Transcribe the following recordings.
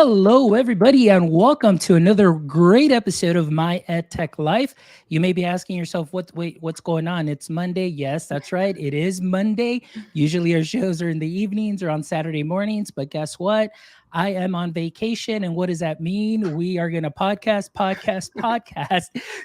Hello, everybody, and welcome to another great episode of My EdTech Life. You may be asking yourself, what's going on? It's Monday. Yes, that's right. It is Monday. Usually our shows are in the evenings or on Saturday mornings, but guess what? I am on vacation. And what does that mean? We are going to podcast.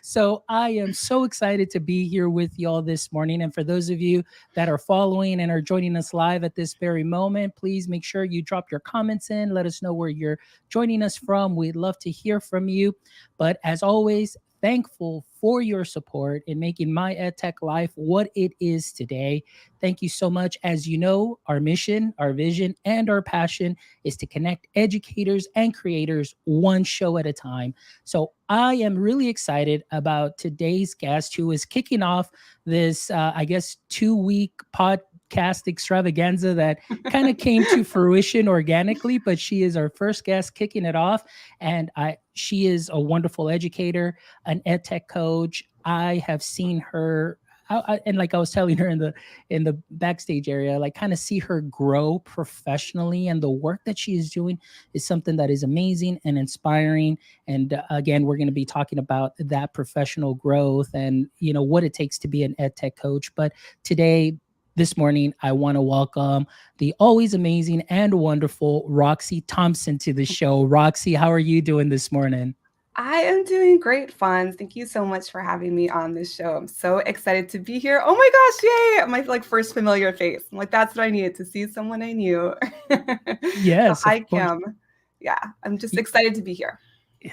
So I am so excited to be here with y'all this morning. And for those of you that are following and are joining us live at this very moment, please make sure you drop your comments in. Let us know where you're joining us from. We'd love to hear from you. But as always, thankful for your support in making my EdTech life what it is today. Thank you so much. As you know, our mission, our vision, and our passion is to connect educators and creators one show at a time. So I am really excited about today's guest who is kicking off this, 2-week podcast extravaganza that kind of came to fruition organically, but she is our first guest kicking it off. And she is a wonderful educator, an EdTech coach. I have seen her and like I was telling her in the backstage area, like kind of see her grow professionally, and the work that she is doing is something that is amazing and inspiring. And again, we're going to be talking about that professional growth and what it takes to be an EdTech coach. But today, this morning, I want to welcome the always amazing and wonderful Roxi Thompson to the show. Roxy, how are you doing this morning? I am doing great, Fonz. Thank you so much for having me on this show. I'm so excited to be here. Oh my gosh, yay! My first familiar face. I'm like, that's what I needed, to see someone I knew. So Yes, of hi, course. Kim. Yeah, I'm just excited to be here.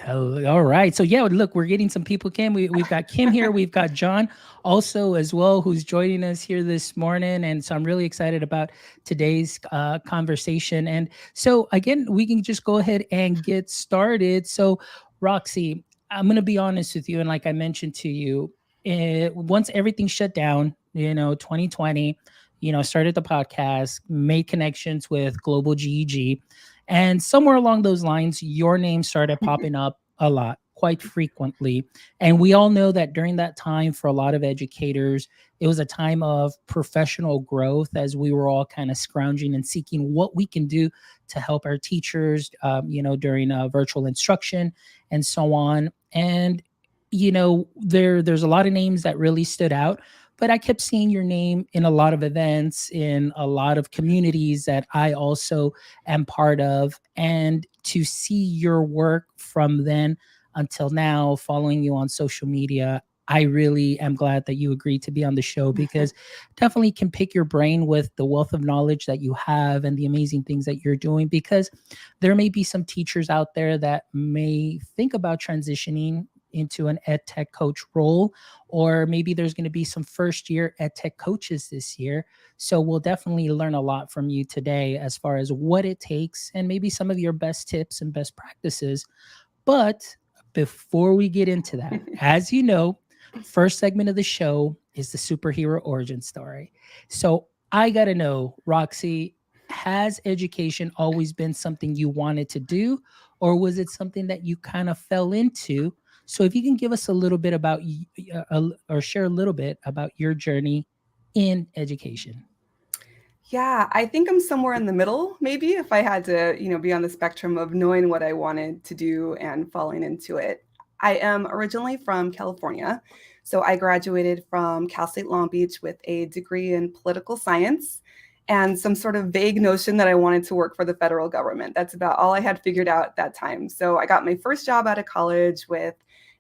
All right. So yeah, look, we're getting some people. Kim, we've got Kim here. We've got John also as well, who's joining us here this morning. And so I'm really excited about today's conversation. And so again, we can just go ahead and get started. So Roxy, I'm going to be honest with you. And like I mentioned to you, once everything shut down, 2020, started the podcast, made connections with Global GEG. And somewhere along those lines, your name started popping up a lot, quite frequently. And we all know that during that time, for a lot of educators, it was a time of professional growth as we were all kind of scrounging and seeking what we can do to help our teachers, during virtual instruction and so on. And, there's a lot of names that really stood out, but I kept seeing your name in a lot of events, in a lot of communities that I also am part of. And to see your work from then until now, following you on social media, I really am glad that you agreed to be on the show, because definitely can pick your brain with the wealth of knowledge that you have and the amazing things that you're doing. Because there may be some teachers out there that may think about transitioning into an ed tech coach role, or maybe there's going to be some first year ed tech coaches this year. So we'll definitely learn a lot from you today as far as what it takes and maybe some of your best tips and best practices. But before we get into that, as you know, first segment of the show is the superhero origin story. So I got to know, Roxy, has education always been something you wanted to do, or was it something that you kind of fell into? So if you can give us a little bit about or share a little bit about your journey in education. Yeah, I think I'm somewhere in the middle, maybe, if I had to, be on the spectrum of knowing what I wanted to do and falling into it. I am originally from California. So I graduated from Cal State Long Beach with a degree in political science and some sort of vague notion that I wanted to work for the federal government. That's about all I had figured out at that time. So I got my first job out of college with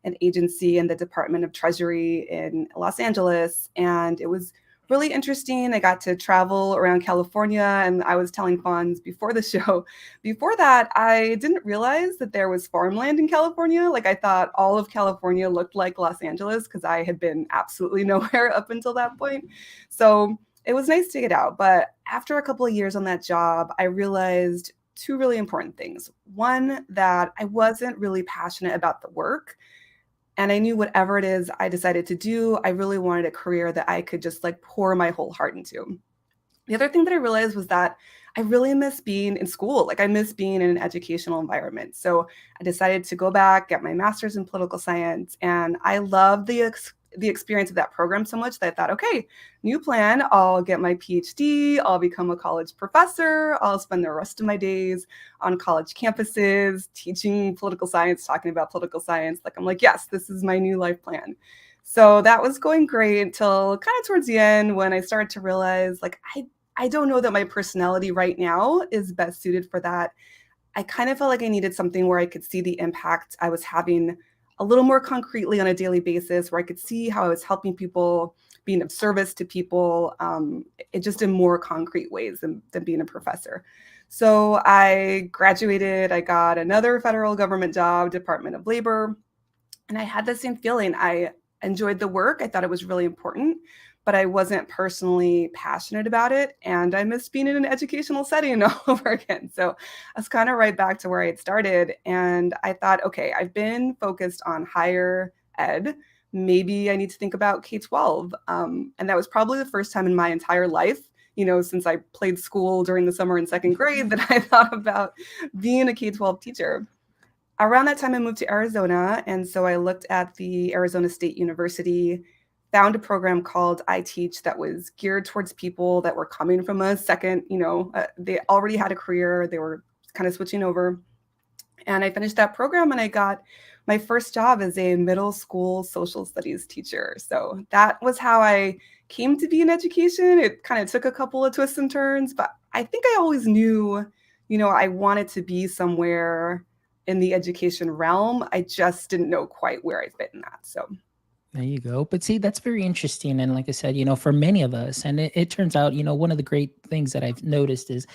an agency in the Department of Treasury in Los Angeles, and it was really interesting. I got to travel around California, and I was telling Fonz before the show, before that, I didn't realize that there was farmland in California. Like, I thought all of California looked like Los Angeles because I had been absolutely nowhere up until that point. So it was nice to get out. But after a couple of years on that job, I realized two really important things. One, that I wasn't really passionate about the work. And I knew whatever it is I decided to do, I really wanted a career that I could just like pour my whole heart into. The other thing that I realized was that I really miss being in school. Like, I miss being in an educational environment. So I decided to go back, get my master's in political science. And I love the the experience of that program so much that I thought, okay, new plan, I'll get my PhD, I'll become a college professor, I'll spend the rest of my days on college campuses teaching political science, talking about political science. Like, I'm like, yes, this is my new life plan. So that was going great until kind of towards the end when I started to realize, like, I don't know that my personality right now is best suited for that. I kind of felt like I needed something where I could see the impact I was having a little more concretely on a daily basis, where I could see how I was helping people, being of service to people, it just in more concrete ways than being a professor. So I graduated, I got another federal government job, Department of Labor, and I had the same feeling. I enjoyed the work. I thought it was really important, but I wasn't personally passionate about it. And I missed being in an educational setting all over again. So I was kind of right back to where I had started. And I thought, okay, I've been focused on higher ed. Maybe I need to think about K-12. And that was probably the first time in my entire life, since I played school during the summer in second grade, that I thought about being a K-12 teacher. Around that time, I moved to Arizona, and so I looked at the Arizona State University, found a program called I Teach that was geared towards people that were coming from a second, they already had a career, they were kind of switching over. And I finished that program and I got my first job as a middle school social studies teacher. So that was how I came to be in education. It kind of took a couple of twists and turns, but I think I always knew, I wanted to be somewhere in the education realm. I just didn't know quite where I fit in that. So there you go. But see, that's very interesting. And like I said, for many of us, and it turns out, one of the great things that I've noticed is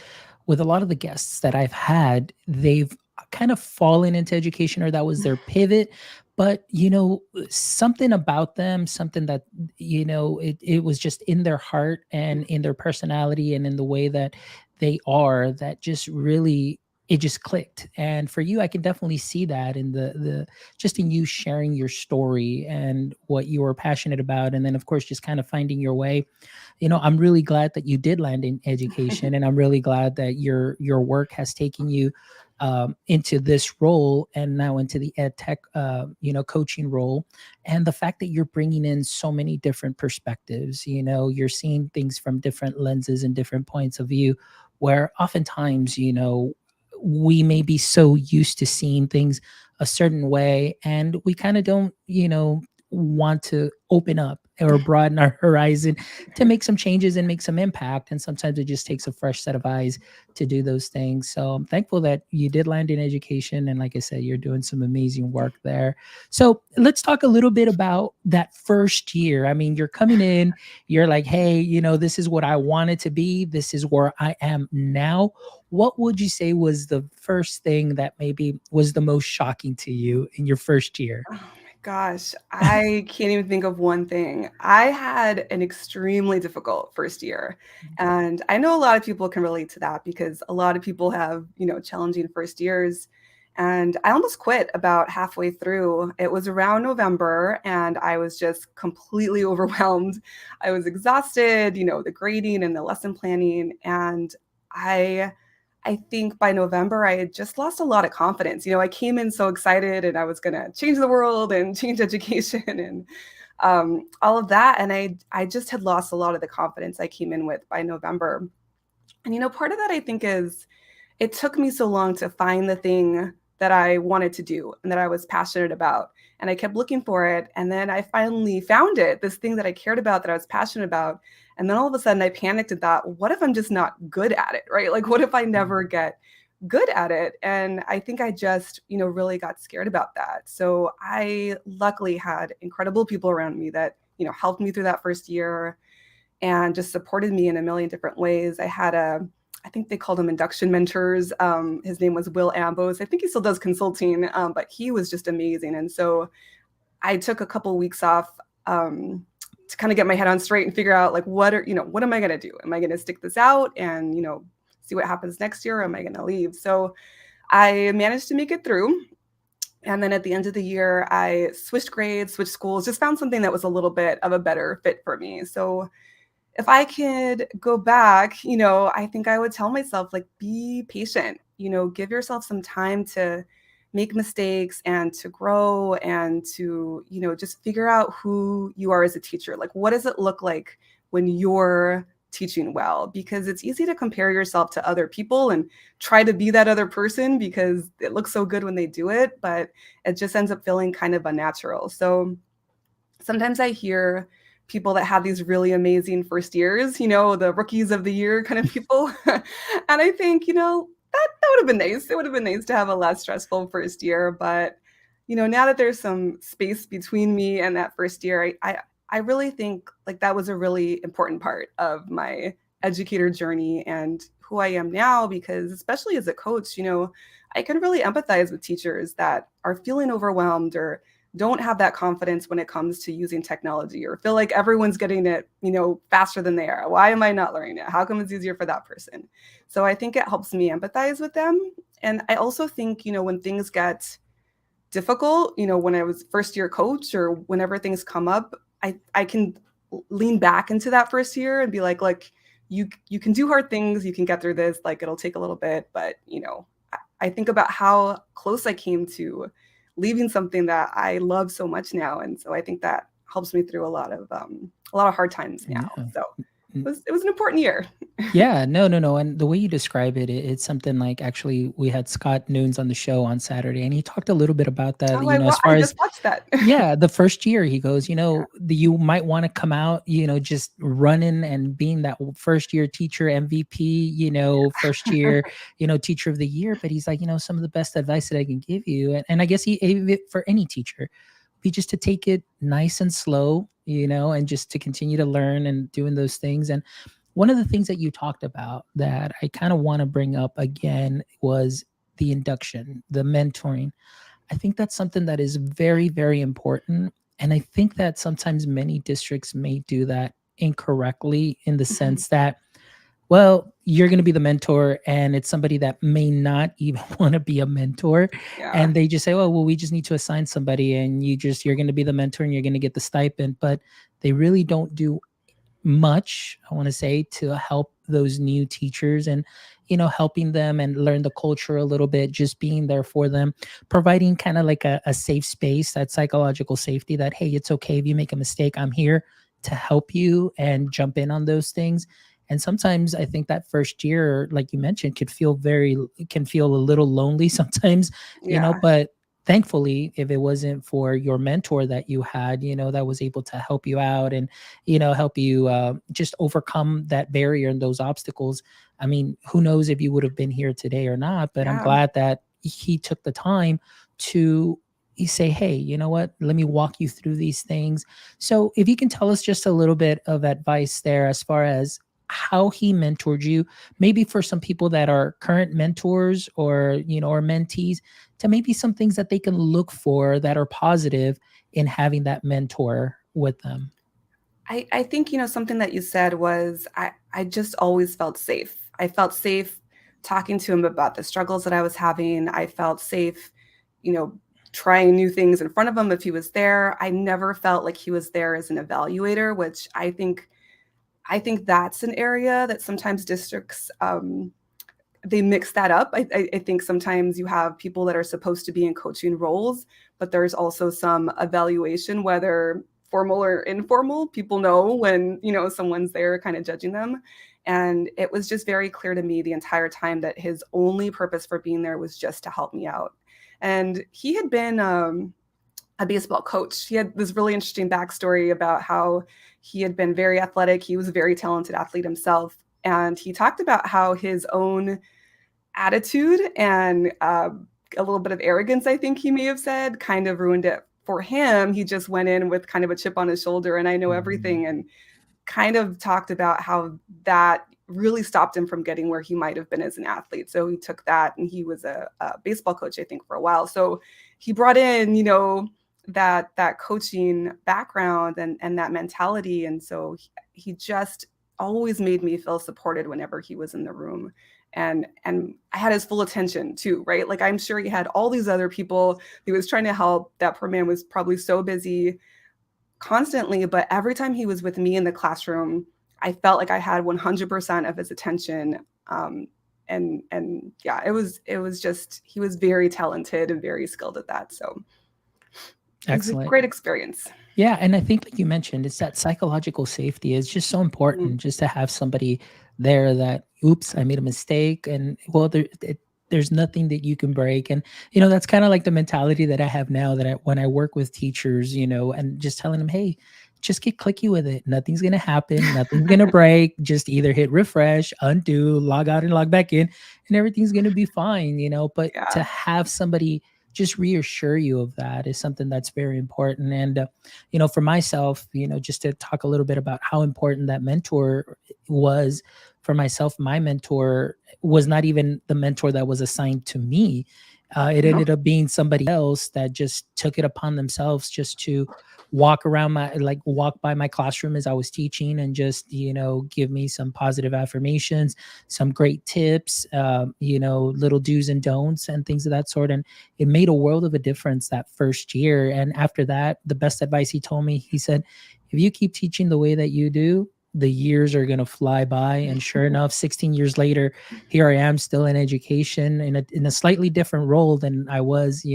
with a lot of the guests that I've had, they've kind of fallen into education or that was their pivot. But, something about them, something that, it was just in their heart and in their personality and in the way that they are that just really it just clicked. And for you, I can definitely see that in the just in you sharing your story and what you were passionate about. And then of course just kind of finding your way. I'm really glad that you did land in education, and I'm really glad that your work has taken you into this role and now into the ed tech coaching role. And the fact that you're bringing in so many different perspectives, you're seeing things from different lenses and different points of view, where oftentimes we may be so used to seeing things a certain way and we kind of don't want to open up or broaden our horizon to make some changes and make some impact. And sometimes it just takes a fresh set of eyes to do those things. So I'm thankful that you did land in education. And like I said, you're doing some amazing work there. So let's talk a little bit about that first year. I mean, you're coming in, you're like, hey, this is what I wanted to be. This is where I am now. What would you say was the first thing that maybe was the most shocking to you in your first year? oh my gosh, I can't even think of one thing. I had an extremely difficult first year. And I know a lot of people can relate to that because a lot of people have, challenging first years. And I almost quit about halfway through. It was around November and I was just completely overwhelmed. I was exhausted, the grading and the lesson planning. And I I think by November, I had just lost a lot of confidence. I came in so excited and I was going to change the world and change education and all of that. And I just had lost a lot of the confidence I came in with by November. And, part of that I think is it took me so long to find the thing that I wanted to do and that I was passionate about. And I kept looking for it. And then I finally found it, this thing that I cared about, that I was passionate about. And then all of a sudden I panicked and thought, what if I'm just not good at it, right? Like, what if I never get good at it? And I think I just, really got scared about that. So I luckily had incredible people around me that, helped me through that first year and just supported me in a million different ways. I think they called him induction mentors. His name was Will Ambos. I think he still does consulting, but he was just amazing. And so I took a couple of weeks off to kind of get my head on straight and figure out like, what am I going to do? Am I going to stick this out and, see what happens next year? Or am I going to leave? So I managed to make it through. And then at the end of the year, I switched grades, switched schools, just found something that was a little bit of a better fit for me. So if I could go back, I think I would tell myself, like, be patient, give yourself some time to make mistakes and to grow and to, just figure out who you are as a teacher. Like, what does it look like when you're teaching well? Because it's easy to compare yourself to other people and try to be that other person because it looks so good when they do it, but it just ends up feeling kind of unnatural. So sometimes I hear people that have these really amazing first years, the rookies of the year kind of people. And I think, that would have been nice. It would have been nice to have a less stressful first year. But, now that there's some space between me and that first year, I really think like that was a really important part of my educator journey and who I am now, because especially as a coach, I can really empathize with teachers that are feeling overwhelmed or don't have that confidence when it comes to using technology or feel like everyone's getting it, faster than they are. Why am I not learning it? How come it's easier for that person? So I think it helps me empathize with them. And I also think, when things get difficult, when I was first year coach or whenever things come up, I can lean back into that first year and be like, look, you can do hard things. You can get through this. Like, it'll take a little bit, but, I think about how close I came to leaving something that I love so much now. And so I think that helps me through a lot of hard times now. Yeah. So it was an important year. Yeah, no. And the way you describe it, it's something like actually we had Scott Noons on the show on Saturday, and he talked a little bit about that, Oh, as far I as just watched that. yeah, the first year he goes, Yeah. you might want to come out, just running and being that first year teacher MVP, first year, teacher of the year. But he's like, some of the best advice that I can give you. And I guess he gave it for any teacher be just to take it nice and slow, and just to continue to learn and doing those things. And one of the things that you talked about that I kind of want to bring up again was the induction, the mentoring. I think that's something that is very, very important. And I think that sometimes many districts may do that incorrectly in the Mhm. sense that, well, you're going to be the mentor and it's somebody that may not even want to be a mentor. Yeah. And they just say, oh, well, we just need to assign somebody and you're going to be the mentor and you're going to get the stipend. But they really don't do much, I want to say, to help those new teachers and helping them and learn the culture a little bit, just being there for them, providing kind of like a safe space, that psychological safety that, hey, it's okay if you make a mistake, I'm here to help you and jump in on those things. And sometimes I think that first year, like you mentioned, can feel a little lonely sometimes, Yeah. but thankfully, if it wasn't for your mentor that you had, that was able to help you out and help you just overcome that barrier and those obstacles. I mean, who knows if you would have been here today or not, but I'm Yeah. glad that he took the time to say, hey, you know what, let me walk you through these things. So if you can tell us just a little bit of advice there as far as how he mentored you, maybe for some people that are current mentors or or mentees, to maybe some things that they can look for that are positive in having that mentor with them. I think, something that you said was I just always felt safe. I felt safe talking to him about the struggles that I was having. I felt safe, you know, trying new things in front of him if he was there. I never felt like he was there as an evaluator, which I think that's an area that sometimes districts they mix that up. I think sometimes you have people that are supposed to be in coaching roles, but there's also some evaluation, whether formal or informal. People know when, someone's there kind of judging them. And it was just very clear to me the entire time that his only purpose for being there was just to help me out. And he had been a baseball coach. He had this really interesting backstory about how he had been very athletic. He was a very talented athlete himself. And he talked about how his own attitude and a little bit of arrogance, I think he may have said, kind of ruined it for him. He just went in with kind of a chip on his shoulder and I know Mhm. everything, and kind of talked about how that really stopped him from getting where he might have been as an athlete. So he took that, and he was a baseball coach, I think, for a while. So he brought in, that coaching background and that mentality. And so he just always made me feel supported whenever he was in the room. And I had his full attention too, right? Like, I'm sure he had all these other people he was trying to help. That poor man was probably so busy constantly, but every time he was with me in the classroom, I felt like I had 100% of his attention. and yeah, it was just, he was very talented and very skilled at that. So it was a Excellent. great experience. Yeah, and I think like you mentioned, it's that psychological safety is just so Mm. important just to have somebody there that, oops, I made a mistake, and well, there's nothing that you can break. And that's kind of like the mentality that I have now, that when I work with teachers, and just telling them, hey, just get clicky with it. Nothing's gonna happen, nothing's gonna break. Just either hit refresh, undo, log out and log back in, and everything's gonna be fine. But to Yeah. have somebody just reassure you of that is something that's very important. And for myself, just to talk a little bit about how important that mentor was for myself. My mentor was not even the mentor that was assigned to me. It No. ended up being somebody else that just took it upon themselves just to walk by my classroom as I was teaching, and just give me some positive affirmations, some great tips, little do's and don'ts and things of that sort. And it made a world of a difference that first year. And after that, the best advice he told me, he said, if you keep teaching the way that you do, the years are going to fly by. And sure enough, 16 years later, here I am still in education, in a slightly different role than I was,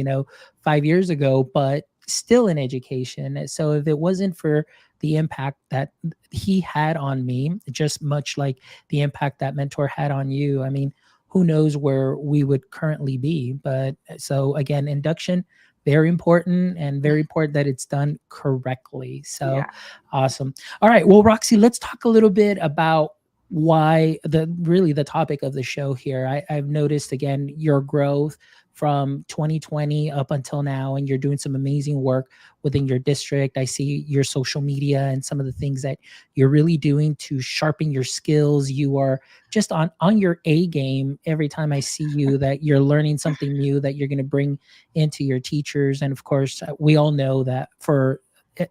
5 years ago, but still in education. So if it wasn't for the impact that he had on me, just much like the impact that mentor had on you, I mean, who knows where we would currently be. But so again, induction, very important, and very important that it's done correctly. So Yeah. awesome. All right. Well, Roxy, let's talk a little bit about why the topic of the show here. I've noticed again your growth from 2020 up until now, and you're doing some amazing work within your district. I see your social media and some of the things that you're really doing to sharpen your skills. You are just on your A game every time I see you, that you're learning something new that you're going to bring into your teachers. And of course, we all know that for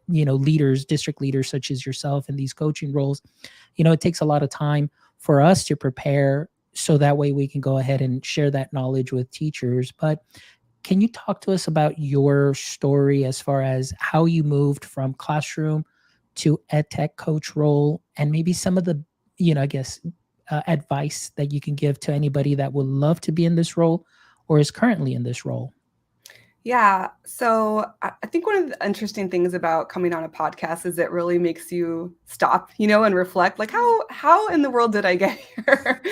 leaders, district leaders such as yourself in these coaching roles, it takes a lot of time for us to prepare, so that way we can go ahead and share that knowledge with teachers. But can you talk to us about your story as far as how you moved from classroom to EdTech coach role, and maybe some of the, I guess, advice that you can give to anybody that would love to be in this role or is currently in this role? Yeah. So I think one of the interesting things about coming on a podcast is it really makes you stop, and reflect, like, how in the world did I get here?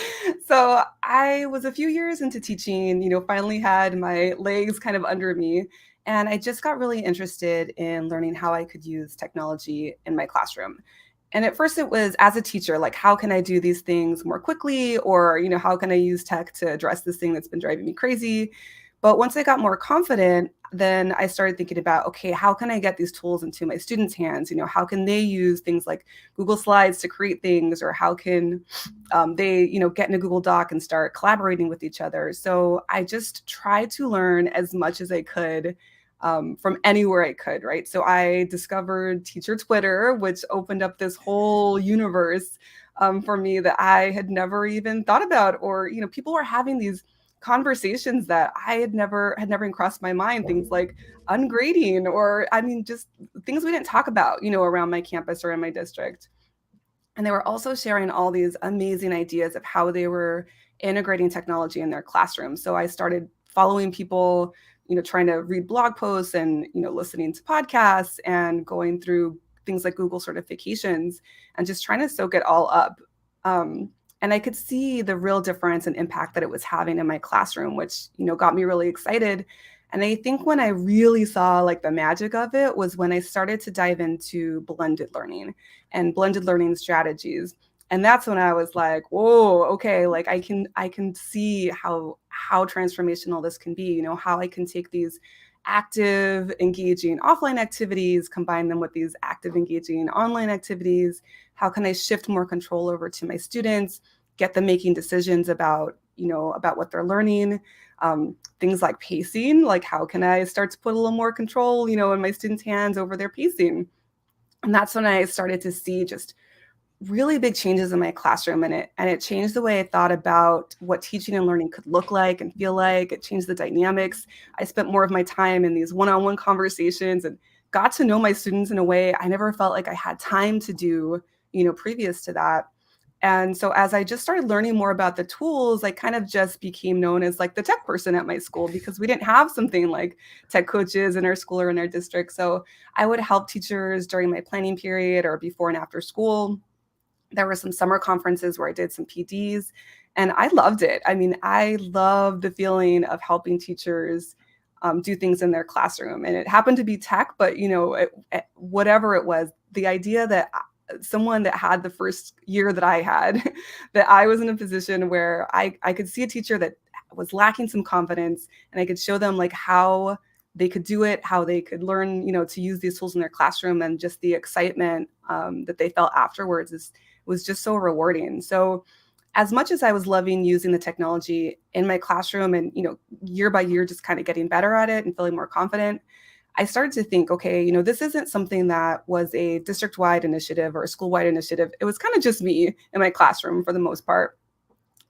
So I was a few years into teaching, finally had my legs kind of under me. And I just got really interested in learning how I could use technology in my classroom. And at first it was as a teacher, like, how can I do these things more quickly? Or, how can I use tech to address this thing that's been driving me crazy? But once I got more confident, then I started thinking about, okay, how can I get these tools into my students' hands? How can they use things like Google Slides to create things, or how can they, get in a Google Doc and start collaborating with each other? So I just tried to learn as much as I could from anywhere I could, right? So I discovered teacher Twitter, which opened up this whole universe for me that I had never even thought about, or, people were having these conversations that I had never even crossed my mind, things like ungrading, or I mean, just things we didn't talk about, around my campus or in my district. And they were also sharing all these amazing ideas of how they were integrating technology in their classrooms. So I started following people, trying to read blog posts and, listening to podcasts and going through things like Google certifications and just trying to soak it all up. And I could see the real difference and impact that it was having in my classroom, which, got me really excited. And I think when I really saw like the magic of it was when I started to dive into blended learning and blended learning strategies. And that's when I was like, whoa, okay, like I can see how transformational this can be, how I can take these active, engaging offline activities, combine them with these active, engaging online activities. How can I shift more control over to my students, get them making decisions about, about what they're learning? Things like pacing, like how can I start to put a little more control, in my students' hands over their pacing? And that's when I started to see just really big changes in my classroom, and it changed the way I thought about what teaching and learning could look like and feel like. It changed the dynamics. I spent more of my time in these one-on-one conversations and got to know my students in a way I never felt like I had time to do, previous to that. And so as I just started learning more about the tools, I kind of just became known as like the tech person at my school, because we didn't have something like tech coaches in our school or in our district. So I would help teachers during my planning period or before and after school. There were some summer conferences where I did some PDs, and I loved it. I mean, I loved the feeling of helping teachers do things in their classroom. And it happened to be tech, but whatever it was, the idea that someone that had the first year that I had, that I was in a position where I could see a teacher that was lacking some confidence, and I could show them like how they could do it, how they could learn, to use these tools in their classroom, and just the excitement that they felt afterwards was just so rewarding. So as much as I was loving using the technology in my classroom and, year by year, just kind of getting better at it and feeling more confident, I started to think, okay, this isn't something that was a district-wide initiative or a school-wide initiative. It was kind of just me in my classroom for the most part.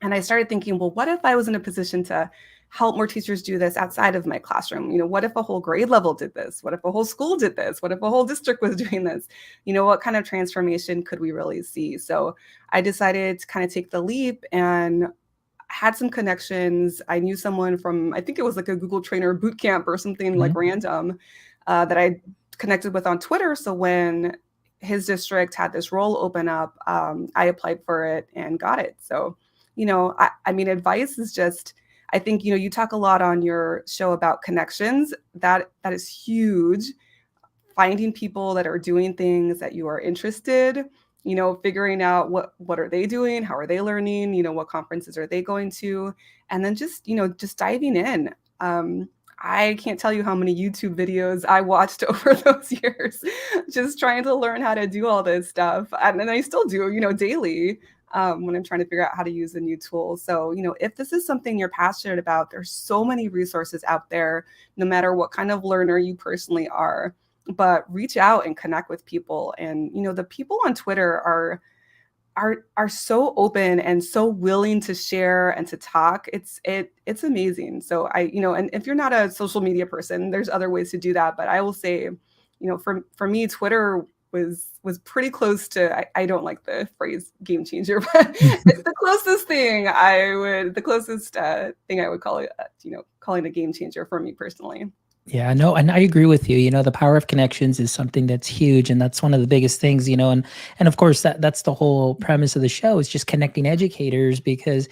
And I started thinking, well, what if I was in a position to help more teachers do this outside of my classroom? What if a whole grade level did this? What if a whole school did this? What if a whole district was doing this? What kind of transformation could we really see? So I decided to kind of take the leap and had some connections. I knew someone from, I think it was like a Google Trainer boot camp or something like random that I connected with on Twitter. So when his district had this role open up, I applied for it and got it. So, I mean, advice is just, I think, you talk a lot on your show about connections. That is huge. Finding people that are doing things that you are interested, figuring out what are they doing, how are they learning, what conferences are they going to, and then just diving in. I can't tell you how many YouTube videos I watched over those years, just trying to learn how to do all this stuff. And I still do, daily when I'm trying to figure out how to use a new tool. So, if this is something you're passionate about, there's so many resources out there, no matter what kind of learner you personally are. But reach out and connect with people. And, the people on Twitter are so open and so willing to share and to talk. It's amazing. So and if you're not a social media person, there's other ways to do that. But I will say, for me, Twitter was pretty close to, I don't like the phrase game changer, but it's the closest thing I would call it, calling a game changer for me personally. Yeah, no, and I agree with you. The power of connections is something that's huge, and that's one of the biggest things. And of course that's the whole premise of the show, is just connecting educators, because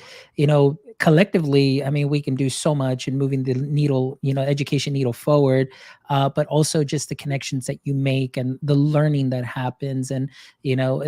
collectively, I mean, we can do so much in moving the needle, education needle forward, but also just the connections that you make and the learning that happens, and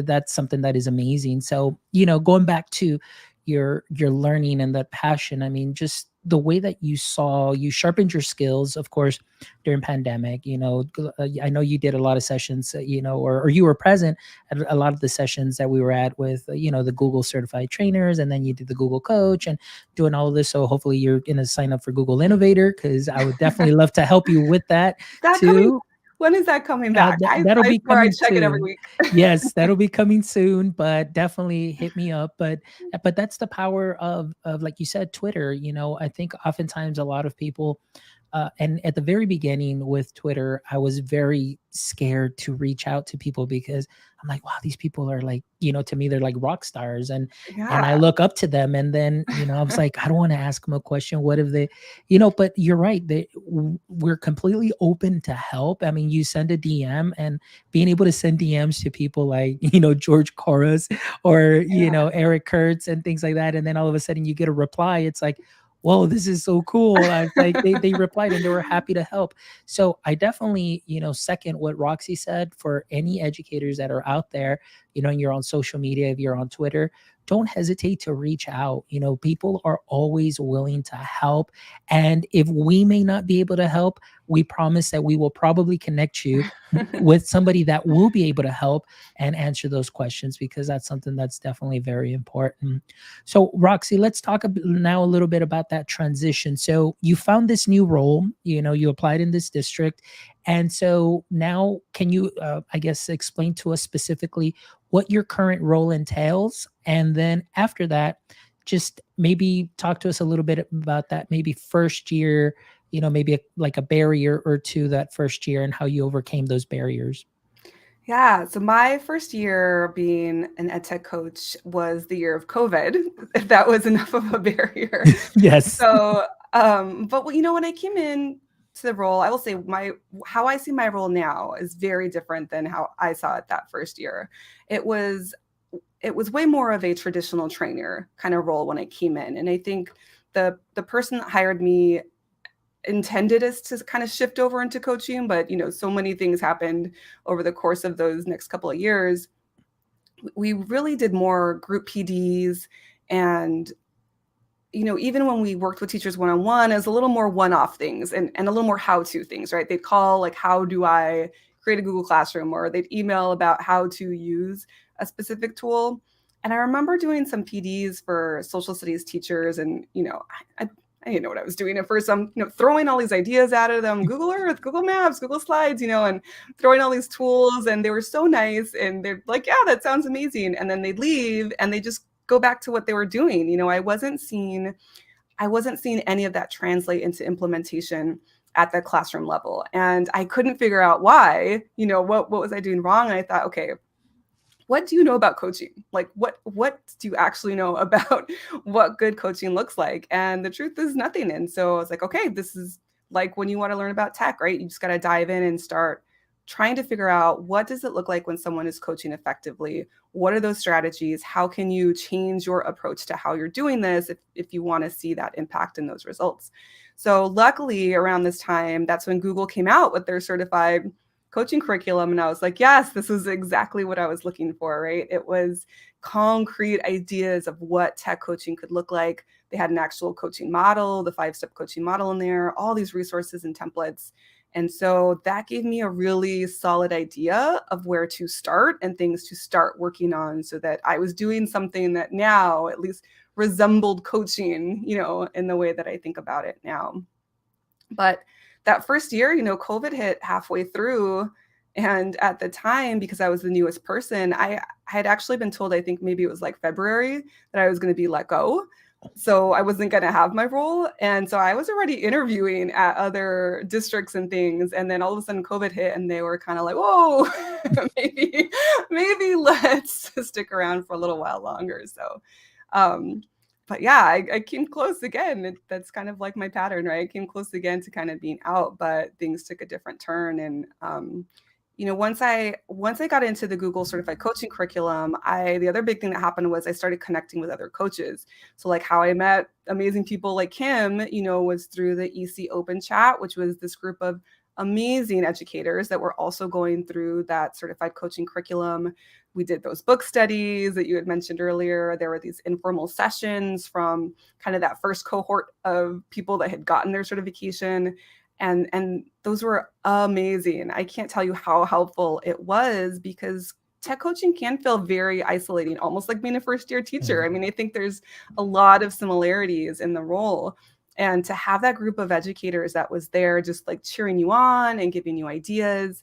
that's something that is amazing. So going back to your learning and that passion, I mean, just the way that you sharpened your skills, of course, during pandemic. I know you did a lot of sessions, or you were present at a lot of the sessions that we were at with, the Google certified trainers, and then you did the Google Coach and doing all of this. So hopefully you're going to sign up for Google Innovator, because I would definitely love to help you with that too. When is that coming back? That'll be coming check soon. it every week. Yes, that'll be coming soon, but definitely hit me up. But that's the power of like you said, Twitter. I think oftentimes a lot of people, and at the very beginning with Twitter, I was very scared to reach out to people, because I'm like, wow, these people are like, to me, they're like rock stars, and I look up to them. And then, I was like, I don't want to ask them a question. What if they, but you're right. We're completely open to help. I mean, you send a DM, and being able to send DMs to people like, George Koros or, Eric Kurtz and things like that. And then all of a sudden you get a reply. It's like, whoa, this is so cool. I was like, they replied and they were happy to help. So I definitely, second what Roxy said. For any educators that are out there, and you're on social media, if you're on Twitter, don't hesitate to reach out. People are always willing to help. And if we may not be able to help, we promise that we will probably connect you with somebody that will be able to help and answer those questions, because that's something that's definitely very important. So Roxy, let's talk now a little bit about that transition. So you found this new role, you applied in this district. And so now can you, I guess, explain to us specifically what your current role entails? And then after that, just maybe talk to us a little bit about that, maybe first year, maybe like a barrier or two that first year, and how you overcame those barriers. Yeah. So my first year being an EdTech coach was the year of COVID, if that was enough of a barrier. Yes. So, but when I came in to the role, I will say how I see my role now is very different than how I saw it that first year. It was it was way more of a traditional trainer kind of role when I came in. And I think the person that hired me intended us to kind of shift over into coaching, but so many things happened over the course of those next couple of years. We really did more group PDs, and even when we worked with teachers one-on-one, it was a little more one-off things and a little more how-to things, right? They'd call like, how do I create a Google Classroom? Or they'd email about how to use a specific tool. And I remember doing some PDs for social studies teachers, and I didn't know what I was doing at first. I'm throwing all these ideas out of them, Google Earth, Google Maps, Google Slides, and throwing all these tools, and they were so nice, and they're like, yeah, that sounds amazing. And then they'd leave and they just go back to what they were doing. I wasn't seeing any of that translate into implementation at the classroom level. And I couldn't figure out why, what was I doing wrong? And I thought, okay, what do you know about coaching? Like, what do you actually know about what good coaching looks like? And the truth is nothing. And so I was like, okay, this is like when you want to learn about tech, right? You just got to dive in and start trying to figure out, what does it look like when someone is coaching effectively? What are those strategies? How can you change your approach to how you're doing this if you want to see that impact in those results? So luckily around this time, that's when Google came out with their certified coaching curriculum. And I was like, yes, this is exactly what I was looking for, right? It was concrete ideas of what tech coaching could look like. They had an actual coaching model, the 5-step coaching model in there, all these resources and templates. And so that gave me a really solid idea of where to start and things to start working on, so that I was doing something that now at least resembled coaching, in the way that I think about it now. But that first year, COVID hit halfway through. And at the time, because I was the newest person, I had actually been told, I think maybe it was like February, that I was going to be let go. So I wasn't going to have my role. And so I was already interviewing at other districts and things. And then all of a sudden COVID hit, and they were kind of like, whoa, maybe let's stick around for a little while longer. So, but yeah, I came close again. That's kind of like my pattern, right? I came close again to kind of being out, but things took a different turn. And once I got into the Google certified coaching curriculum, the other big thing that happened was I started connecting with other coaches. So like how I met amazing people like Kim, was through the EC Open Chat, which was this group of amazing educators that were also going through that certified coaching curriculum. We did those book studies that you had mentioned earlier. There were these informal sessions from kind of that first cohort of people that had gotten their certification. And those were amazing. I can't tell you how helpful it was, because tech coaching can feel very isolating, almost like being a first-year teacher. I mean, I think there's a lot of similarities in the role. And to have that group of educators that was there just like cheering you on and giving you ideas,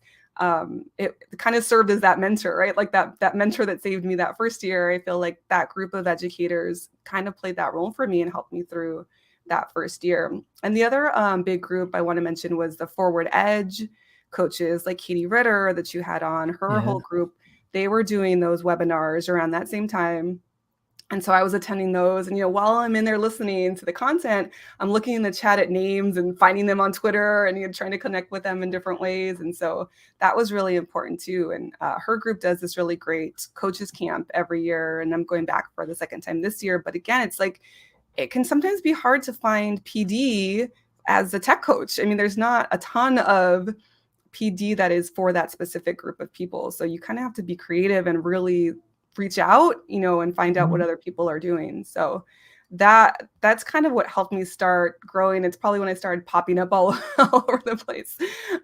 it kind of served as that mentor, right? Like that mentor that saved me that first year. I feel like that group of educators kind of played that role for me and helped me through that first year. And the other big group I want to mention was the Forward Edge coaches, like Katie Ritter that you had on. Her whole group, they were doing those webinars around that same time. And so I was attending those. And, while I'm in there listening to the content, I'm looking in the chat at names and finding them on Twitter and trying to connect with them in different ways. And so that was really important too. And her group does this really great coaches camp every year. And I'm going back for the second time this year. But again, it's like, it can sometimes be hard to find PD as a tech coach. I mean, there's not a ton of PD that is for that specific group of people. So you kind of have to be creative and reach out, and find out what other people are doing. So that's kind of what helped me start growing. It's probably when I started popping up all over the place,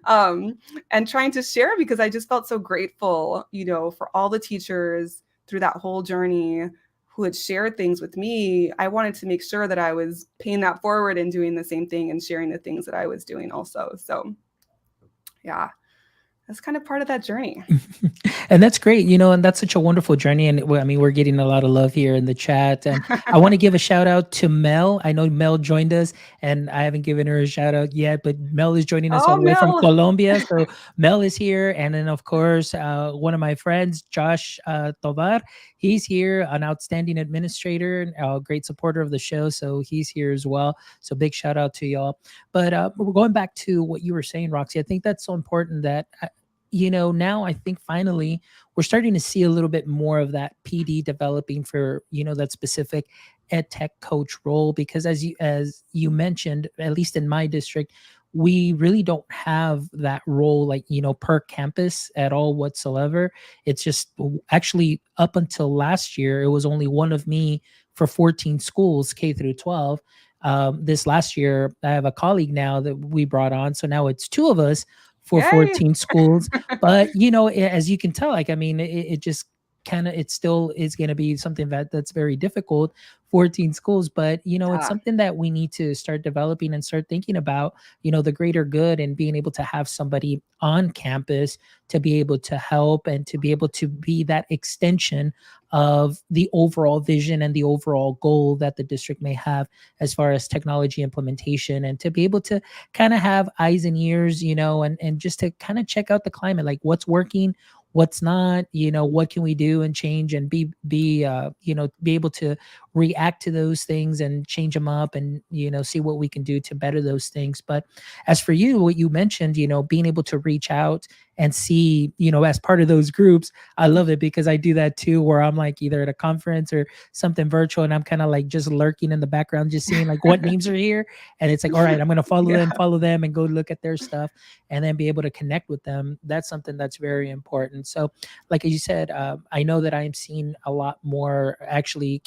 and trying to share, because I just felt so grateful, for all the teachers through that whole journey who had shared things with me. I wanted to make sure that I was paying that forward and doing the same thing and sharing the things that I was doing also. So yeah, that's kind of part of that journey. And that's great, and that's such a wonderful journey. And I mean, we're getting a lot of love here in the chat. And I want to give a shout out to Mel. I know Mel joined us, and I haven't given her a shout out yet, but Mel is joining us all Oh, the way from Mel. Colombia. So Mel is here. And then, of course, one of my friends, Josh Tovar, he's here, an outstanding administrator and a great supporter of the show. So he's here as well. So big shout out to y'all. But we're going back to what you were saying, Roxy. I think that's so important that now I think finally we're starting to see a little bit more of that PD developing for, that specific ed tech coach role, because as you mentioned, at least in my district, we really don't have that role, like, per campus at all whatsoever. It's just actually up until last year, it was only one of me for 14 schools, K through 12. This last year, I have a colleague now that we brought on. So now it's two of us for Yay. 14 schools. But as you can tell, like, I mean, it just kind of, it still is going to be something that's very difficult, 14 schools. But it's Yeah. something that we need to start developing and start thinking about, the greater good, and being able to have somebody on campus to be able to help and to be able to be that extension of the overall vision and the overall goal that the district may have as far as technology implementation, and to be able to kind of have eyes and ears, and just to kind of check out the climate, like what's working, what's not, what can we do and change, and be able to react to those things and change them up, and see what we can do to better those things. But as for you, what you mentioned, being able to reach out and see, as part of those groups, I love it, because I do that too, where I'm like either at a conference or something virtual, and I'm kind of like just lurking in the background, just seeing like what names are here. And it's like, all right, I'm going to Yeah. follow them and go look at their stuff, and then be able to connect with them. That's something that's very important. So like you said, I know that I'm seeing a lot more. Actually,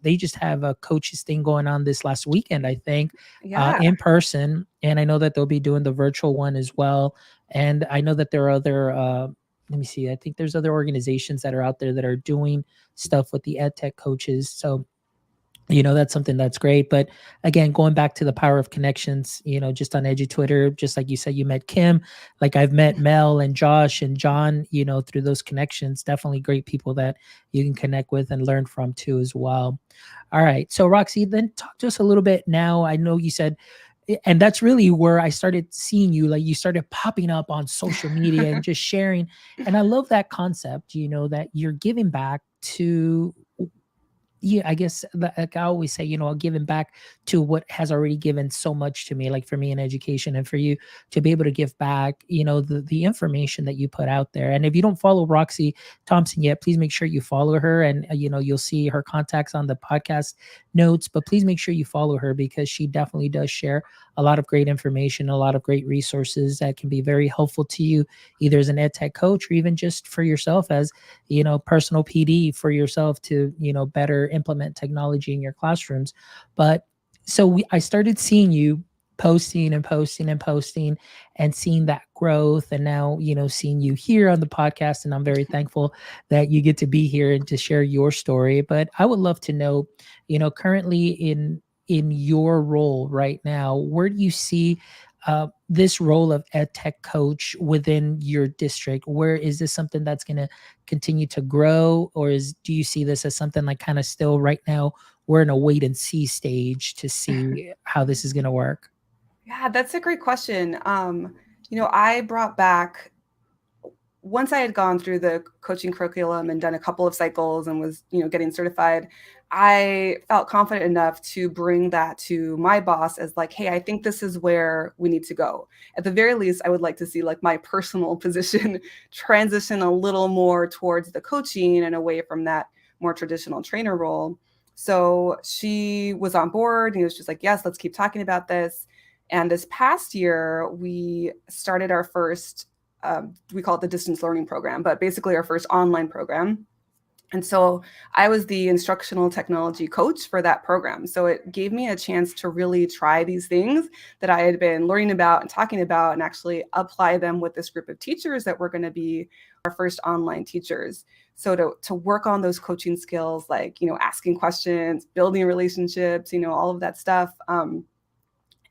they just have a coaches thing going on this last weekend, I think, Yeah. in person. And I know that they'll be doing the virtual one as well. And I know that there are other, let me see, I think there's other organizations that are out there that are doing stuff with the ed tech coaches. So that's something that's great. But again, going back to the power of connections, just on Edgy Twitter, just like you said, you met Kim, like I've met Mel and Josh and John, through those connections. Definitely great people that you can connect with and learn from too as well. All right, so Roxy, then talk to us a little bit now. I know you said, and that's really where I started seeing you, like you started popping up on social media and just sharing. And I love that concept, that you're giving back to, yeah, I guess, like I always say, giving back to what has already given so much to me, like for me in education, and for you to be able to give back, the information that you put out there. And if you don't follow Roxi Thompson yet, please make sure you follow her, and you'll see her contacts on the podcast notes. But please make sure you follow her, because she definitely does share a lot of great information, a lot of great resources that can be very helpful to you, either as an ed tech coach or even just for yourself as personal PD for yourself to, better implement technology in your classrooms. But I started seeing you posting and posting and posting, and seeing that growth, and now, seeing you here on the podcast. And I'm very thankful that you get to be here and to share your story. But I would love to know, currently in your role right now, where do you see this role of ed tech coach within your district? Where is this something that's going to continue to grow, or do you see this as something like kind of still right now we're in a wait and see stage to see how this is going to work? Yeah, that's a great question. I brought back, once I had gone through the coaching curriculum and done a couple of cycles and was, getting certified, I felt confident enough to bring that to my boss as like, hey, I think this is where we need to go. At the very least, I would like to see like my personal position transition a little more towards the coaching and away from that more traditional trainer role. So she was on board, and it was just like, yes, let's keep talking about this. And this past year, we started our first, we call it the distance learning program, but basically our first online program. And so I was the instructional technology coach for that program. So it gave me a chance to really try these things that I had been learning about and talking about, and actually apply them with this group of teachers that were going to be our first online teachers. So to work on those coaching skills, like, asking questions, building relationships, all of that stuff.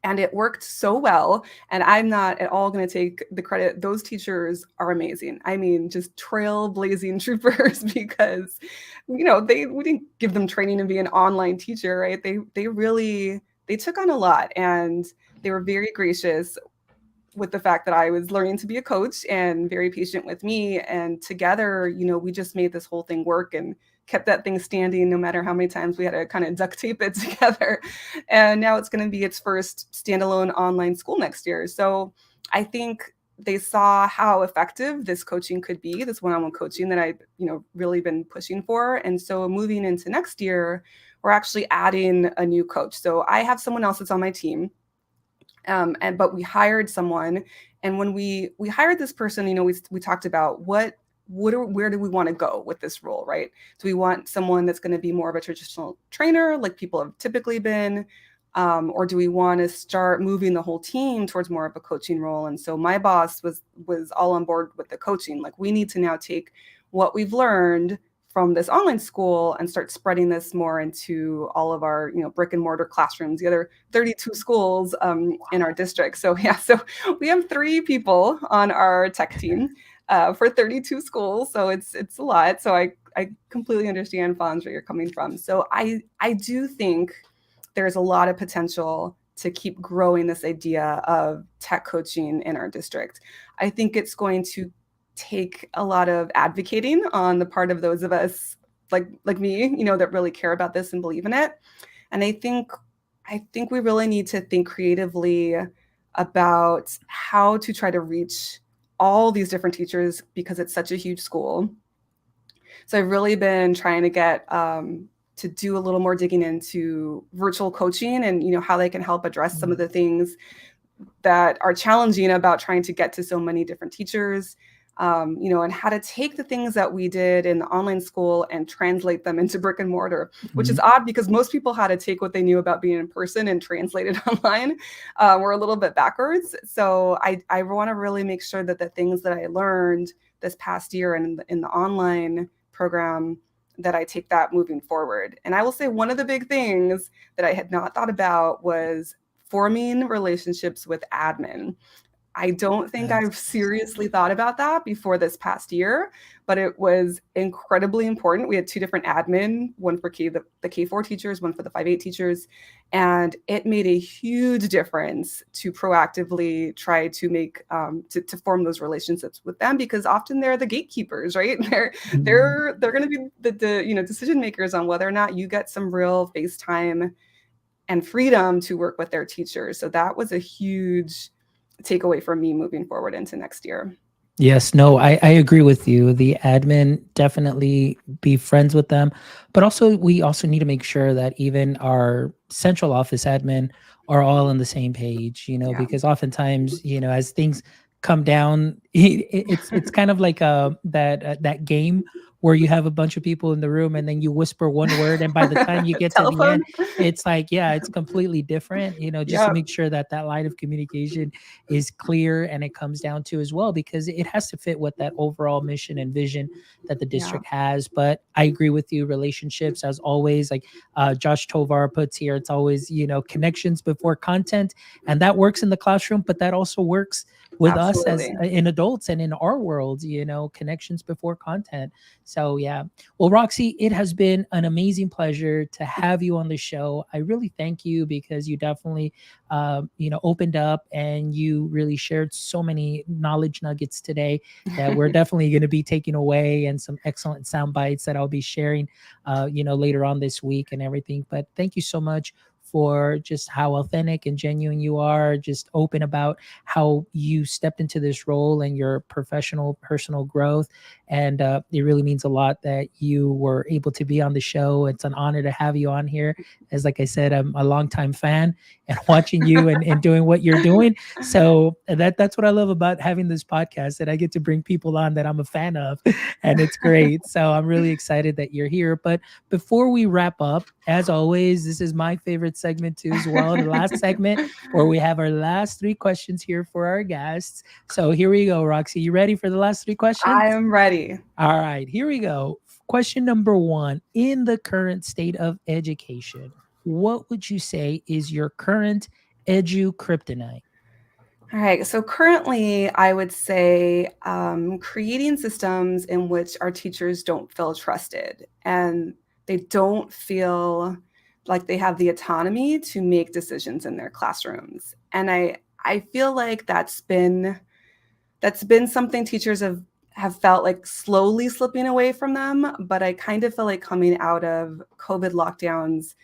And it worked so well. And I'm not at all going to take the credit. Those teachers are amazing. I mean, just trailblazing troopers because, we didn't give them training to be an online teacher, right? They really, they took on a lot, and they were very gracious with the fact that I was learning to be a coach and very patient with me. And together, we just made this whole thing work and kept that thing standing no matter how many times we had to kind of duct tape it together. And now it's going to be its first standalone online school next year. So I think they saw how effective this coaching could be, this one-on-one coaching that I've, really been pushing for. And so moving into next year, we're actually adding a new coach. So I have someone else that's on my team. But we hired someone, and when we hired this person, we talked about where do we want to go with this role, right? Do we want someone that's going to be more of a traditional trainer, like people have typically been, or do we want to start moving the whole team towards more of a coaching role? And so my boss was all on board with the coaching. Like, we need to now take what we've learned from this online school and start spreading this more into all of our, brick and mortar classrooms, the other 32 schools in our district. So so we have 3 people on our tech team for 32 schools. So it's a lot. So I completely understand, Fonz, where you're coming from. So I do think there's a lot of potential to keep growing this idea of tech coaching in our district. I think it's going to take a lot of advocating on the part of those of us like me, that really care about this and believe in it. And I think we really need to think creatively about how to try to reach all these different teachers because it's such a huge school. So I've really been trying to get to do a little more digging into virtual coaching and how they can help address some of the things that are challenging about trying to get to so many different teachers. And how to take the things that we did in the online school and translate them into brick and mortar, which is odd because most people had to take what they knew about being in person and translate it online. We're a little bit backwards. So I want to really make sure that the things that I learned this past year in the online program, that I take that moving forward. And I will say one of the big things that I had not thought about was forming relationships with admin. I don't think I've seriously thought about that before this past year, but it was incredibly important. We had 2 different admin, one for the K4 teachers, one for the 5-8 teachers, and it made a huge difference to proactively try to make to form those relationships with them, because often they're the gatekeepers, right? They're going to be the decision makers on whether or not you get some real face time and freedom to work with their teachers. So that was a huge takeaway for me moving forward into next year. Yes, no, I agree with you. The admin, definitely be friends with them. But also, we also need to make sure that even our central office admin are all on the same page, because oftentimes, as things come down, it's kind of like that game where you have a bunch of people in the room and then you whisper one word, and by the time you get to the end, it's like, it's completely different, just to make sure that line of communication is clear and it comes down to as well, because it has to fit with that overall mission and vision that the district has. But I agree with you, relationships as always, like Josh Tovar puts here, it's always, connections before content, and that works in the classroom, but that also works with us as in adults and in our world, connections before content. So well, Roxy, it has been an amazing pleasure to have you on the show. I really thank you because you definitely opened up and you really shared so many knowledge nuggets today that we're definitely going to be taking away, and some excellent sound bites that I'll be sharing later on this week and everything. But thank you so much for just how authentic and genuine you are, just open about how you stepped into this role and your professional, personal growth. And it really means a lot that you were able to be on the show. It's an honor to have you on here. As like I said, I'm a longtime fan and watching you and doing what you're doing. So that's what I love about having this podcast, that I get to bring people on that I'm a fan of, and it's great. So I'm really excited that you're here. But before we wrap up, as always, this is my favorite segment too as well, the last segment where we have our last 3 questions here for our guests. So here we go, Roxy. You ready for the last 3 questions? I am ready. All right, here we go. Question number 1. In the current state of education, what would you say is your current edu kryptonite? All right. So currently, I would say creating systems in which our teachers don't feel trusted and they don't feel like they have the autonomy to make decisions in their classrooms. And I feel like that's been something teachers have felt like slowly slipping away from them. But I kind of feel like coming out of COVID lockdowns,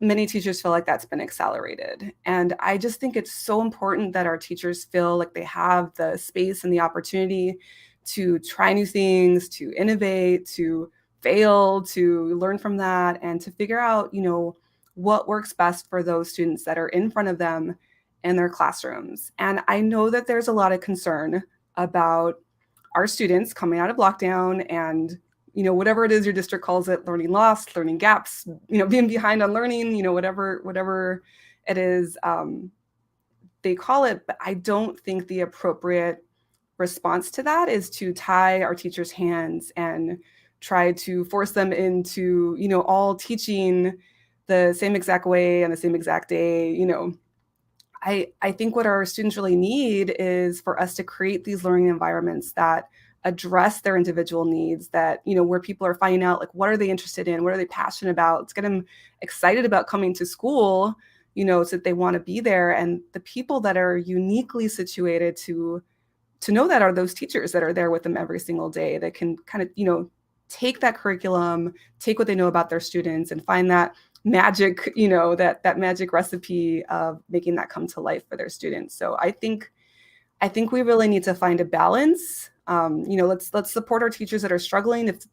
many teachers feel like that's been accelerated. And I just think it's so important that our teachers feel like they have the space and the opportunity to try new things, to innovate, to fail, to learn from that, and to figure out, what works best for those students that are in front of them in their classrooms. And I know that there's a lot of concern about our students coming out of lockdown and whatever it is your district calls it, learning loss, learning gaps, being behind on learning, whatever it is, they call it. But I don't think the appropriate response to that is to tie our teachers' hands and try to force them into, all teaching the same exact way and the same exact day. I think what our students really need is for us to create these learning environments that address their individual needs, that, where people are finding out, like, what are they interested in? What are they passionate about? Let's get them excited about coming to school, so that they want to be there. And the people that are uniquely situated to know that are those teachers that are there with them every single day, that can kind of, take that curriculum, take what they know about their students and find that magic, that magic recipe of making that come to life for their students. So I think we really need to find a balance. Let's support our teachers that are struggling. If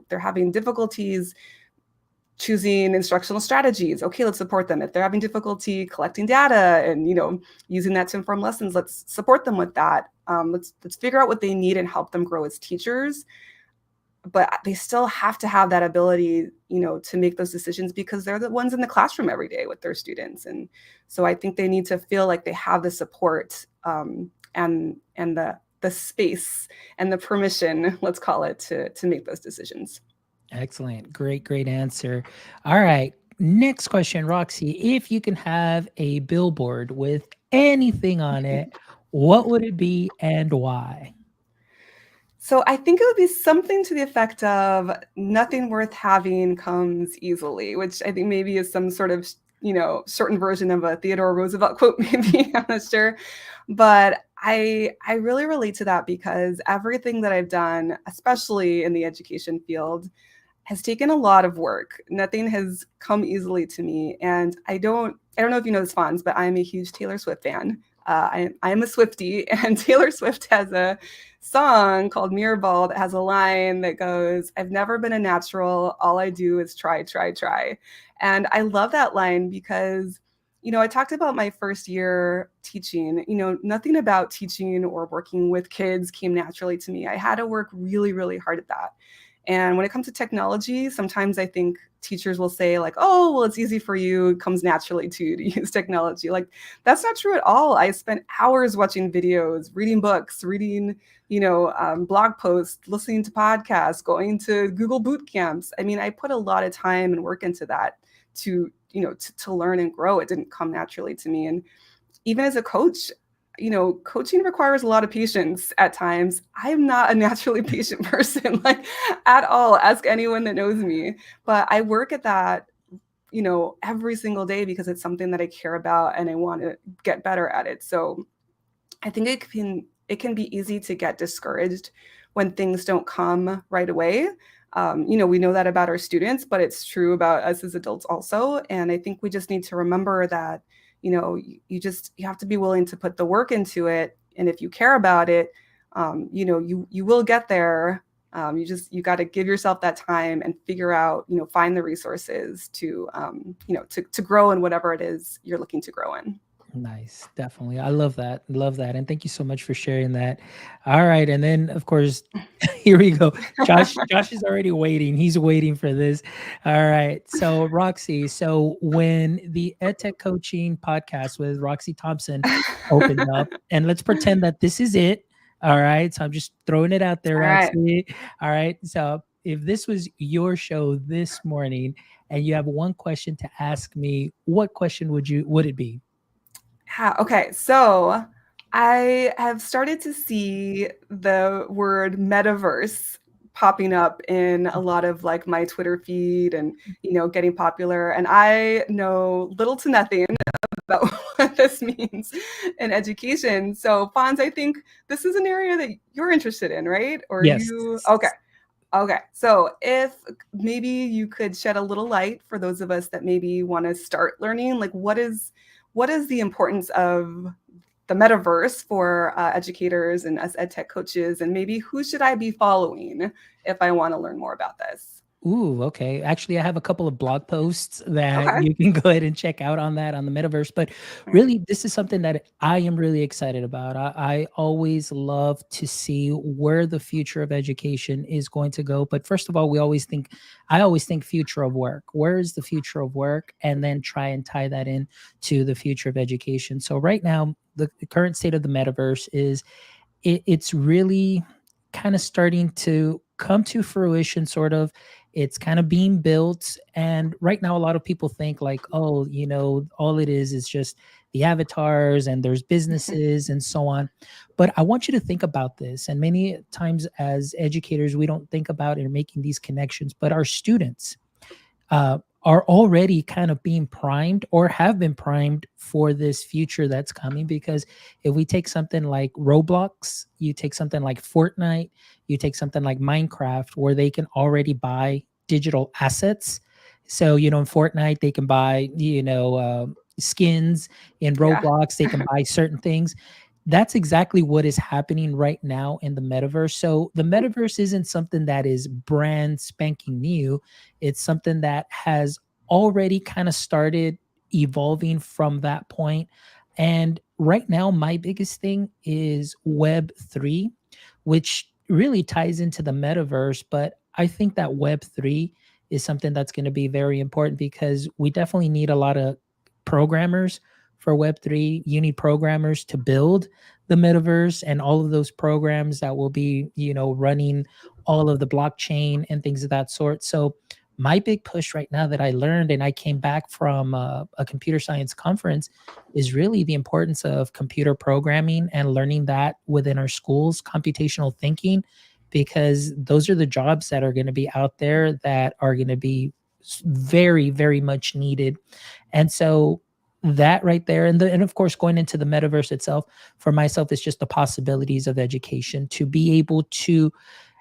they're having difficulties choosing instructional strategies, okay, let's support them. If they're having difficulty collecting data and using that to inform lessons, let's support them with that. Let's figure out what they need and help them grow as teachers. But they still have to have that ability, to make those decisions because they're the ones in the classroom every day with their students. And so I think they need to feel like they have the support and the space and the permission, let's call it, to make those decisions. Excellent. Great answer. All right. Next question, Roxy. If you can have a billboard with anything on it, what would it be and why? So I think it would be something to the effect of nothing worth having comes easily, which I think maybe is some sort of, shortened version of a Theodore Roosevelt quote, maybe. I'm not sure. But I really relate to that because everything that I've done, especially in the education field, has taken a lot of work. Nothing has come easily to me. And I don't know if you know this, Fonz, but I'm a huge Taylor Swift fan. I am a Swiftie, and Taylor Swift has a song called Mirrorball that has a line that goes, "I've never been a natural. All I do is try, try, try." And I love that line because, I talked about my first year teaching. Nothing about teaching or working with kids came naturally to me. I had to work really, really hard at that. And when it comes to technology, sometimes I think teachers will say, like, "Oh, well, it's easy for you. It comes naturally to you to use technology." Like, that's not true at all. I spent hours watching videos, reading books, reading, blog posts, listening to podcasts, going to Google boot camps. I mean, I put a lot of time and work into that to learn and grow. It didn't come naturally to me. And even as a coach, coaching requires a lot of patience at times. I am not a naturally patient person, like, at all. Ask anyone that knows me. But I work at that, every single day because it's something that I care about and I want to get better at it. So I think it can be easy to get discouraged when things don't come right away. We know that about our students, but it's true about us as adults also. And I think we just need to remember that, you have to be willing to put the work into it. And if you care about it, you will get there. You got to give yourself that time and figure out, find the resources to grow in whatever it is you're looking to grow in. Nice. Definitely. I love that. Love that. And thank you so much for sharing that. All right. And then of course, here we go. Josh is already waiting. He's waiting for this. All right. So Roxy, so when the EdTech coaching podcast with Roxi Thompson opened up, and let's pretend that this is it. All right. So I'm just throwing it out there, All right. Roxy. All right. So if this was your show this morning and you have one question to ask me, what question would it be? Yeah, okay. So I have started to see the word metaverse popping up in a lot of like my Twitter feed and getting popular, and I know little to nothing about what this means in education. So Fonz, I think this is an area that you're interested in, right? Or Yes. you okay. Okay. So if maybe you could shed a little light for those of us that maybe want to start learning, like what is the importance of the metaverse for educators and us EdTech coaches, and maybe who should I be following if I want to learn more about this? Ooh, okay. Actually, I have a couple of blog posts that Okay. you can go ahead and check out on that on the metaverse. But All right. really, this is something that I am really excited about. I always love to see where the future of education is going to go. But first of all, I always think future of work. Where is the future of work? And then try and tie that in to the future of education. So right now, the current state of the metaverse is it's really kind of starting to come to fruition, sort of. It's kind of being built, and right now a lot of people think like, oh, all it is just the avatars and there's businesses and so on. But I want you to think about this, and many times as educators we don't think about or making these connections, but our students are already kind of being primed or have been primed for this future that's coming. Because if we take something like Roblox, you take something like Fortnite, you take something like Minecraft, where they can already buy digital assets. So, in Fortnite, they can buy, skins. In Yeah. Roblox, they can buy certain things. That's exactly what is happening right now in the metaverse. So the metaverse isn't something that is brand spanking new. It's something that has already kind of started evolving from that point. And right now, my biggest thing is Web3, which really ties into the metaverse. But I think that Web3 is something that's going to be very important, because we definitely need a lot of programmers for Web3. You need programmers to build the metaverse and all of those programs that will be, running all of the blockchain and things of that sort. So my big push right now that I learned, and I came back from a computer science conference, is really the importance of computer programming and learning that within our schools, computational thinking, because those are the jobs that are going to be out there that are going to be very, very much needed. And so that right there, and of course going into the metaverse itself, for myself, is just the possibilities of education, to be able to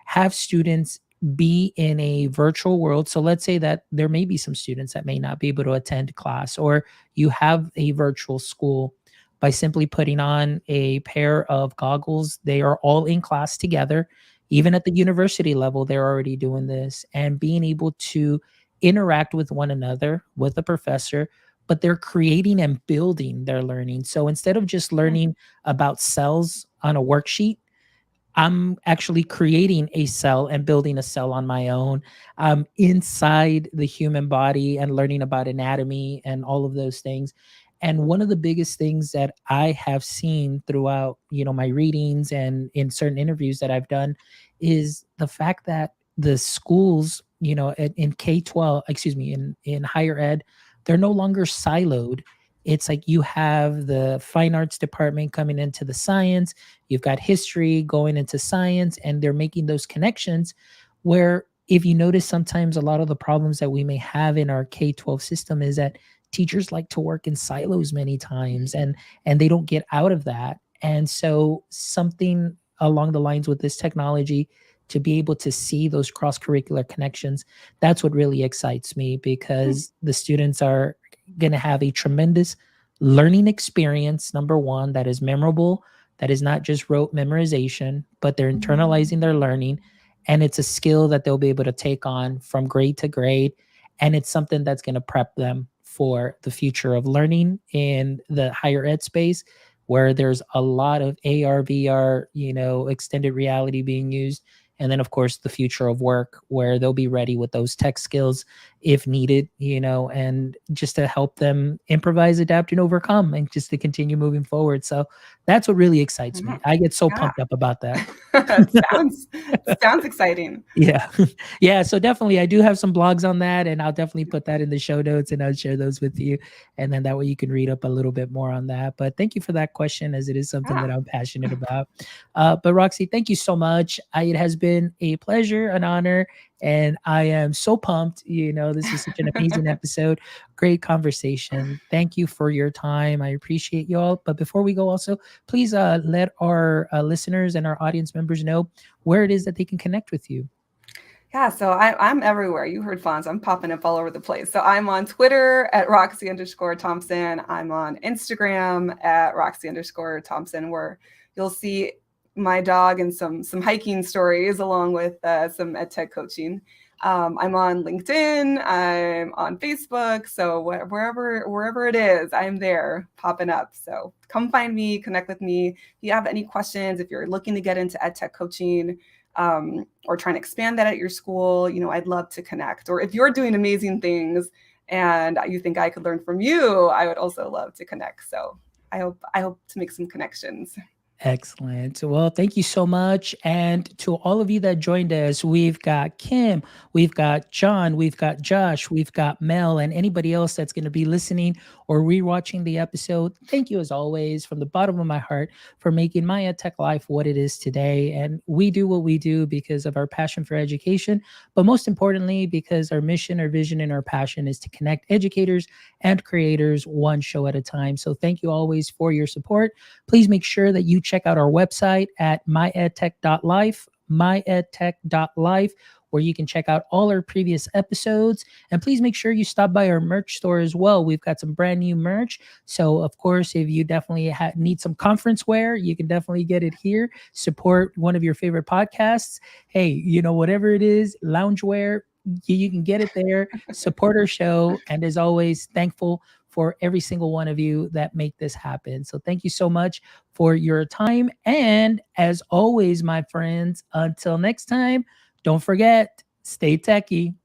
have students be in a virtual world. So let's say that there may be some students that may not be able to attend class, or you have a virtual school. By simply putting on a pair of goggles, they are all in class together. Even at the university level, they're already doing this, and being able to interact with one another, with a professor, but they're creating and building their learning. So instead of just learning about cells on a worksheet, I'm actually creating a cell and building a cell on my own, inside the human body, and learning about anatomy and all of those things. And one of the biggest things that I have seen throughout, my readings and in certain interviews that I've done, is the fact that the schools, in K-12, excuse me, in higher ed, they're no longer siloed. It's like you have the fine arts department coming into the science, you've got history going into science, and they're making those connections. Where, if you notice, sometimes a lot of the problems that we may have in our K-12 system is that teachers like to work in silos many times, and they don't get out of that. And so something along the lines with this technology, to be able to see those cross curricular connections, that's what really excites me, because the students are going to have a tremendous learning experience, number one, that is memorable, that is not just rote memorization, but they're internalizing their learning. And it's a skill that they'll be able to take on from grade to grade. And it's something that's going to prep them for the future of learning in the higher ed space, where there's a lot of AR, VR, extended reality being used. And then, of course, the future of work, where they'll be ready with those tech skills if needed, and just to help them improvise, adapt, and overcome, and just to continue moving forward. So that's what really excites me. Mhm. I get so Yeah. pumped up about that. sounds sounds exciting. Yeah. Yeah. So definitely, I do have some blogs on that, and I'll definitely put that in the show notes and I'll share those with you. And then that way you can read up a little bit more on that. But thank you for that question, as it is something Yeah. that I'm passionate about. But Roxy, thank you so much. It has been a pleasure, an honor, and I am so pumped. This was such an amazing episode. Great conversation. Thank you for your time. I appreciate you all. But before we go, also, please let our listeners and our audience members know where it is that they can connect with you. Yeah, so I'm everywhere. You heard Fonz. I'm popping up all over the place. So I'm on Twitter at Roxy_Thompson. I'm on Instagram at Roxy_Thompson, where you'll see my dog and some hiking stories along with some EdTech coaching. I'm on LinkedIn. I'm on Facebook. So wherever it is, I'm there popping up. So come find me, connect with me. If you have any questions, if you're looking to get into EdTech coaching, or trying to expand that at your school, I'd love to connect. Or if you're doing amazing things and you think I could learn from you, I would also love to connect. So I hope to make some connections. Excellent. Well, thank you so much. And to all of you that joined us, we've got Kim, we've got John, we've got Josh, we've got Mel, and anybody else that's going to be listening or rewatching the episode. Thank you, as always, from the bottom of my heart, for making my EdTech life what it is today. And we do what we do because of our passion for education, but most importantly, because our mission, our vision, and our passion is to connect educators and creators one show at a time. So thank you always for your support. Please make sure that you check out our website at myedtech.life, myedtech.life, where you can check out all our previous episodes. And please make sure you stop by our merch store as well. We've got some brand new merch. So, of course, if you definitely need some conference wear, you can definitely get it here. Support one of your favorite podcasts. Hey, whatever it is, loungewear, you can get it there. Support our show. And as always, thankful for every single one of you that make this happen. So thank you so much for your time. And as always, my friends, until next time, don't forget, stay techie.